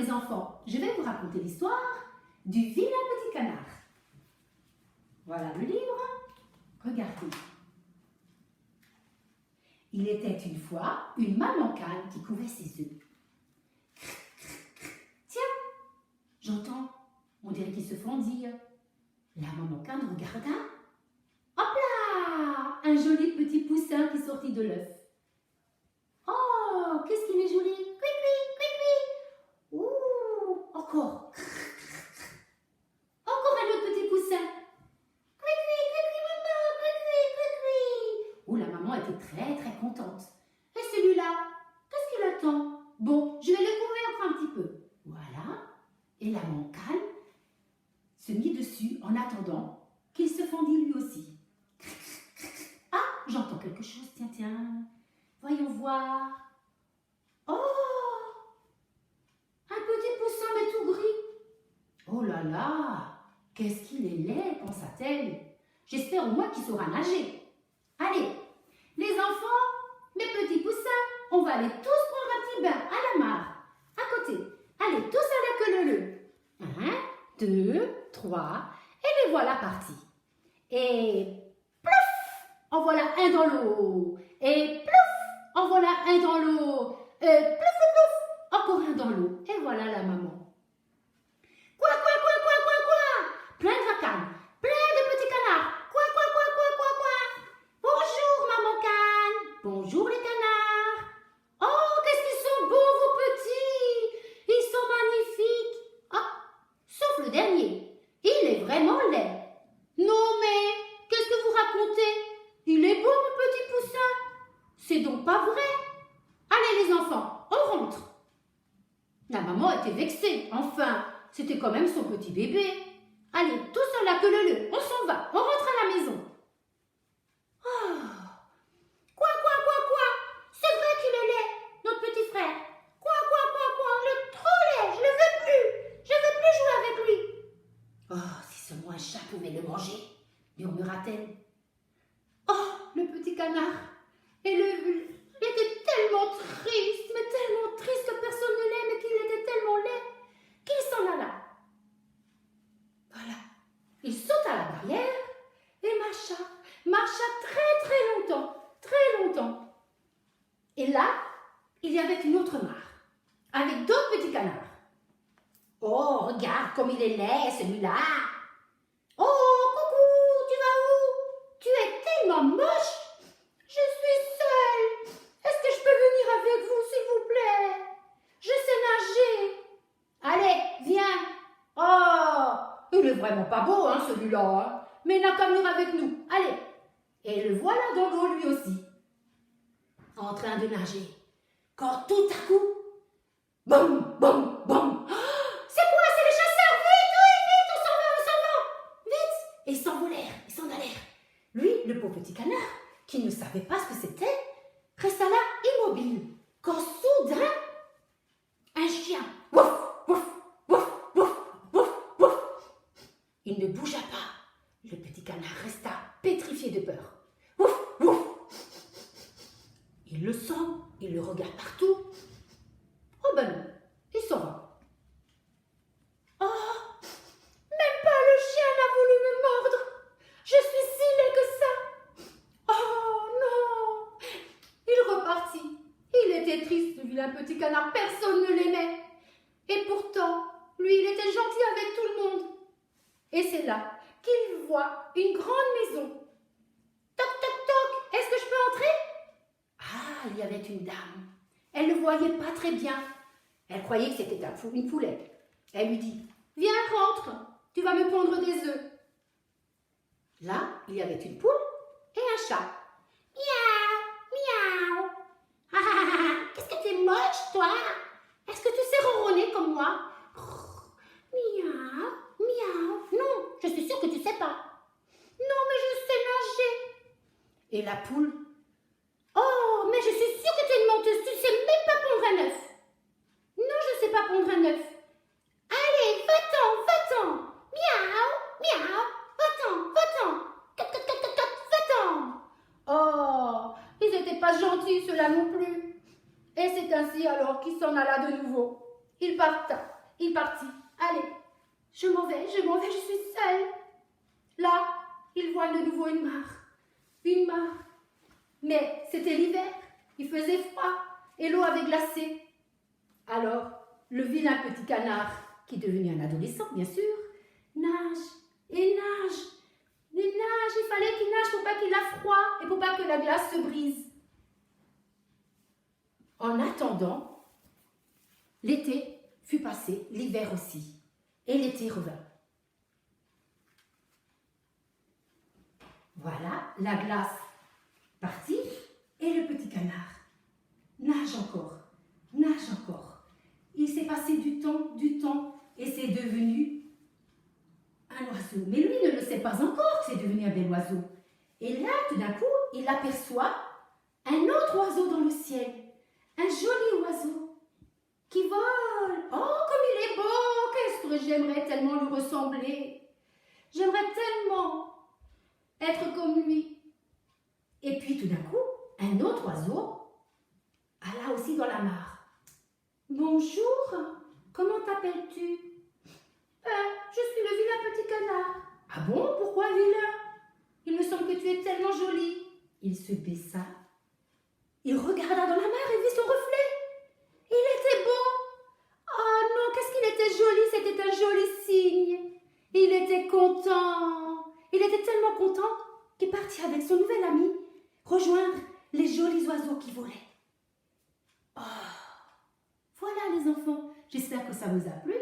les enfants, je vais vous raconter l'histoire du vilain petit canard. Voilà le livre. Regardez. Il était une fois une maman cane qui couvait ses œufs. Tiens, j'entends, on dirait qu'ils se font dire. La maman cane regarda. Hop là, un joli petit poussin qui sortit de l'œuf. Oh, qu'est-ce qu'il est joli. Cui, cui, cui, cui. Ouh, encore. Encore un autre petit poussin. Cui, cui, cui, cui, maman, cui, cui, cui, cui. Oh, la maman était très, très contente. Et celui-là, qu'est-ce qu'il attend? Bon, je vais le couvrir encore un petit peu. Voilà. Et la maman cane se mit dessus en attendant qu'il se fendît lui aussi. Ah, j'entends quelque chose, tiens, tiens. Voyons voir. Oh, un petit poussin mais tout gris. Oh là là, qu'est-ce qu'il est laid, pensa-t-elle. J'espère au moins qu'il saura nager. Allez, les enfants, mes petits poussins, on va aller tous prendre un petit bain à la mare, à côté. Allez, tous à la queue leu. 1, 2, 3, et les voilà partis. Et plouf, en voilà un dans l'eau. Et plouf, en voilà un dans l'eau. Et plouf, plouf, plouf, encore un dans l'eau. Et voilà la maman. Quoi, quoi, quoi, quoi, quoi, quoi. Plein de vacanes, plein de petits canards. Quoi, quoi, quoi, quoi, quoi, quoi. Bonjour maman cane. Bonjour les canards. Oh, qu'est-ce qu'ils sont beaux vos petits. Ils sont magnifiques. Ah, sauf le dernier. Il est vraiment laid. Non mais, qu'est-ce que vous racontez? Il est beau mon petit poussin. C'est donc pas vrai. Allez les enfants, on rentre. La maman était vexée. Enfin, c'était quand même son petit bébé. Allez, tous à la queue leu, on s'en va, on rentre à la maison. Oh. Quoi, quoi? C'est vrai qu'il est laid, notre petit frère. Quoi, il est trop laid, je ne le veux plus. Je ne veux plus jouer avec lui. Oh, si seulement un chat pouvait le manger, murmura-t-elle. Oh, le petit canard. Et il était tellement triste, mais tellement triste que personne ne l'aime et qu'il était tellement laid qu'il s'en alla. Voilà, il sauta la barrière et marcha très longtemps. Et là, il y avait une autre mare, avec d'autres petits canards. Oh, regarde comme il est laid, celui-là. Oh, coucou, tu vas où? Tu es tellement moche. Je suis seule. Est-ce que je peux venir avec vous, s'il vous plaît? Je sais nager. Allez, viens. Oh, il est vraiment pas beau, hein, celui-là. Hein, mais il n'a qu'à venir avec nous. Allez. Et le voilà dans l'eau, lui aussi, en train de nager. Quand tout à coup, boum, boum, boum. Oh, c'est quoi? C'est les chasseurs. Vite, oui, vite, on s'en va. Vite. Et ils s'envolèrent, ils s'en allèrent. Lui, le pauvre petit canard, qui ne savait pas ce que c'était, resta là immobile, quand soudain, un chien, wouf, wouf, wouf, wouf, wouf, wouf. Il ne bougea pas. Le petit canard resta pétrifié de peur. Wouf, wouf. Il le sent, il le regarde partout. Oh ben non, il s'en va. Oh, même pas le chien n'a voulu me mordre. Je suis si laid que ça. Oh non! Il repartit. Il était triste, ce vilain petit canard. Personne ne l'aimait. Et pourtant, lui, il était gentil avec tout le monde. Et c'est là qu'il voit une grande maison. Toc, toc, toc. Est-ce que je peux entrer? Ah, il y avait une dame. Elle ne voyait pas très bien. Elle croyait que c'était une poulette. Elle lui dit, viens, rentre. Tu vas me pondre des œufs. Là, il y avait une poule et un chat. Miaou, miaou. Ah, ah, ah, qu'est-ce que tu es moche, toi? Est-ce que tu sais ronronner comme moi? Miaou, miaou. Non, je suis sûre que tu sais pas. Non, mais je sais nager. Et la poule? Oh, mais je suis sûre que tu es une menteuse. Tu sais même pas pondre un œuf. Non, je sais pas pondre un œuf. Allez, va-t'en, va-t'en. Miaou, miaou. Va-t'en, va-t'en. Toc, toc, toc, toc, toc, va-t'en. Oh, ils n'étaient pas gentils, ceux-là non plus. Et c'est ainsi alors qu'il s'en alla de nouveau. Il partit. Allez, je m'en vais, je suis seule. Là, il voit de nouveau une mare. Une mare. Mais c'était l'hiver, il faisait froid et l'eau avait glacé. Alors, le vilain petit canard, qui est devenu un adolescent, bien sûr, nage et nage. Il nage, il fallait qu'il nage pour pas qu'il a froid et pour pas que la glace se brise. En attendant, l'été fut passé, l'hiver aussi, et l'été revint. Voilà, la glace partie et le petit canard nage encore, nage encore. Il s'est passé du temps, et c'est devenu un oiseau. Mais lui ne le sait pas encore que c'est devenu un bel oiseau. Et là, tout d'un coup, il aperçoit un autre oiseau dans le ciel. Un joli oiseau qui vole. Oh, comme il est beau! Qu'est-ce que j'aimerais tellement lui ressembler. J'aimerais tellement être comme lui. Et puis, tout d'un coup, un autre oiseau alla aussi dans la mare. Bonjour, comment t'appelles-tu? Je suis le vilain petit canard. Ah bon, pourquoi vilain? Il me semble que tu es tellement jolie. Il se baissa. Il regarda dans la mer et vit son reflet. Il était beau. Oh non, qu'est-ce qu'il était joli, c'était un joli signe. Il était content. Il était tellement content qu'il partit avec son nouvel ami rejoindre les jolis oiseaux qui volaient. Oh, voilà les enfants, j'espère que ça vous a plu.